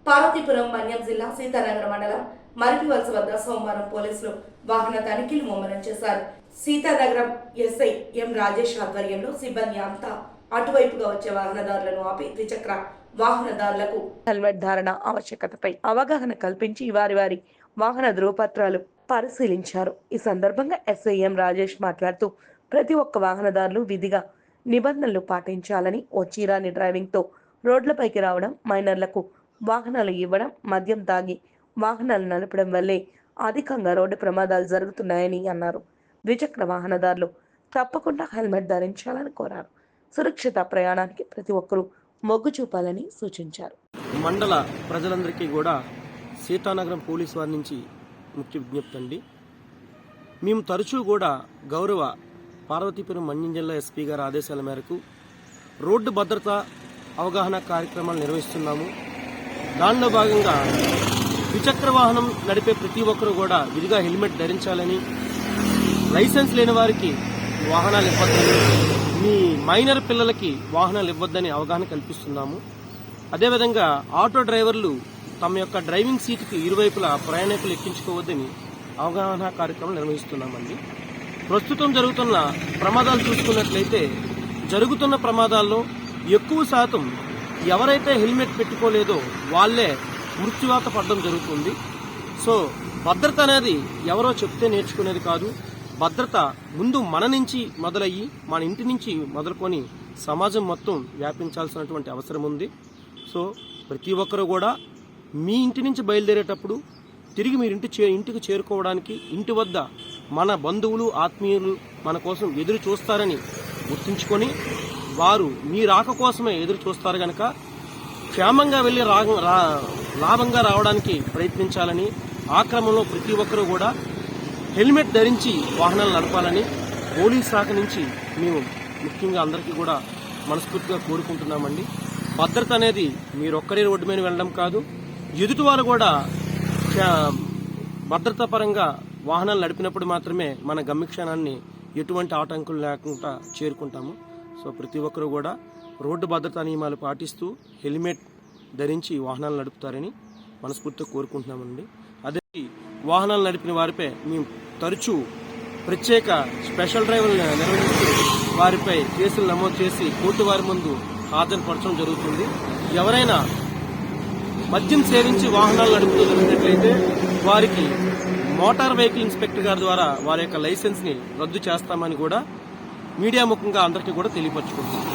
పార్వతీపురం మన్యం జిల్లా సీతానగరం మండలం మరిపివలస వద్ద సోమవారం పోలీసులు వాహన తనిఖీలు ముమ్మరం చేశారు. సీతానగరం ఎస్ఐ ఎం రాజేష్ ఆధ్వర్యంలో సిబ్బంది అంతా అటువైపుగా వచ్చే వాహనదారులను ఆపి ద్విచక్ర వాహనదారులకు హెల్మెట్ ధారణ ఆవశ్యకతపై అవగాహన కల్పించి వారి వాహన ధృవపత్రాలు పరిశీలించారు. ఈ సందర్భంగా ఎస్ఐ ఎం రాజేష్ మాట్లాడుతూ ప్రతి ఒక్క వాహనదారులు విధిగా నిబంధనలు పాటించాలని, ఓ చీరాని డ్రైవింగ్ తో రోడ్లపైకి రావడం, మైనర్లకు వాహనాలు ఇవ్వడం, మద్యం తాగి వాహనాలు నడపడం వల్లే అధికంగా రోడ్డు ప్రమాదాలు జరుగుతున్నాయని అన్నారు. ద్విచక్ర వాహనదారులు తప్పకుండా హెల్మెట్ ధరించాలని కోరారు. సురక్షిత ప్రయాణానికి ప్రతి ఒక్కరూ మొగ్గు చూపాలని సూచించారు. మండల ప్రజలందరికీ కూడా సీతానగరం పోలీసు వారి నుంచి ముఖ్య విజ్ఞప్తి అండి. మేము తరచూ కూడా గౌరవ పార్వతీపురం మన్యం జిల్లా ఎస్పీ గారి ఆదేశాల మేరకు రోడ్డు భద్రత అవగాహన కార్యక్రమాలు నిర్వహిస్తున్నాము. దానిలో భాగంగా ద్విచక్ర వాహనం నడిపే ప్రతి ఒక్కరూ కూడా విధిగా హెల్మెట్ ధరించాలని, లైసెన్స్ లేని వారికి వాహనాలు ఇవ్వద్దని, మీ మైనర్ పిల్లలకి వాహనాలు ఇవ్వద్దని అవగాహన కల్పిస్తున్నాము. అదేవిధంగా ఆటో డ్రైవర్లు తమ యొక్క డ్రైవింగ్ సీటుకి ఇరువైపులా ప్రయాణికులు ఎక్కించుకోవద్దని అవగాహన కార్యక్రమం నిర్వహిస్తున్నామండి. ప్రస్తుతం జరుగుతున్న ప్రమాదాలు చూసుకున్నట్లయితే జరుగుతున్న ప్రమాదాల్లో ఎక్కువ శాతం ఎవరైతే హెల్మెట్ పెట్టుకోలేదో వాళ్లే మృత్యువాత పడడం జరుగుతుంది. సో భద్రత అనేది ఎవరో చెప్తే నేర్చుకునేది కాదు. భద్రత ముందు మన నుంచి మొదలయ్యి, మన ఇంటి నుంచి మొదలుకొని సమాజం మొత్తం వ్యాపించాల్సినటువంటి అవసరం ఉంది. సో ప్రతి ఒక్కరూ కూడా మీ ఇంటి నుంచి బయలుదేరేటప్పుడు తిరిగి మీరు ఇంటికి చేరుకోవడానికి ఇంటి వద్ద మన బంధువులు, ఆత్మీయులు మన కోసం ఎదురు చూస్తారని గుర్తుంచుకొని వారు మీ రాక కోసమే ఎదురు చూస్తారు గనక క్షేమంగా వెళ్లి లాభంగా రావడానికి ప్రయత్నించాలని, ఆ క్రమంలో ప్రతి ఒక్కరూ కూడా హెల్మెట్ ధరించి వాహనాలు నడపాలని పోలీస్ శాఖ నుంచి మేము ముఖ్యంగా అందరికీ కూడా మనస్ఫూర్తిగా కోరుకుంటున్నామండి. భద్రత అనేది మీరొక్కరే రోడ్డు మీద వెళ్ళడం కాదు, ఎదుటివారు కూడా భద్రతా పరంగా వాహనాలు నడిపినప్పుడు మాత్రమే మన గమ్యక్షానాన్ని ఎటువంటి ఆటంకులు లేకుండా చేరుకుంటాము. సో ప్రతి ఒక్కరూ కూడా రోడ్డు భద్రతా నియమాలు పాటిస్తూ హెల్మెట్ ధరించి వాహనాలు నడుపుతారని మనస్ఫూర్తిగా కోరుకుంటున్నామండి. అదే వాహనాలు నడిపిన వారిపై మేము తరచూ ప్రత్యేక స్పెషల్ డ్రైవర్లు నిర్వహిస్తూ వారిపై కేసులు నమోదు చేసి కోర్టు వారి ముందు హాజరుపరచడం జరుగుతుంది. ఎవరైనా మద్యం సేవించి వాహనాలు నడుపుతూ జరిగినట్లయితే వారికి మోటార్ వెహికల్ ఇన్స్పెక్టర్ గారి ద్వారా వారి యొక్క లైసెన్స్ ని రద్దు చేస్తామని కూడా మీడియా ముఖంగా అందరికీ కూడా తెలియపరచుకుంటున్నాం.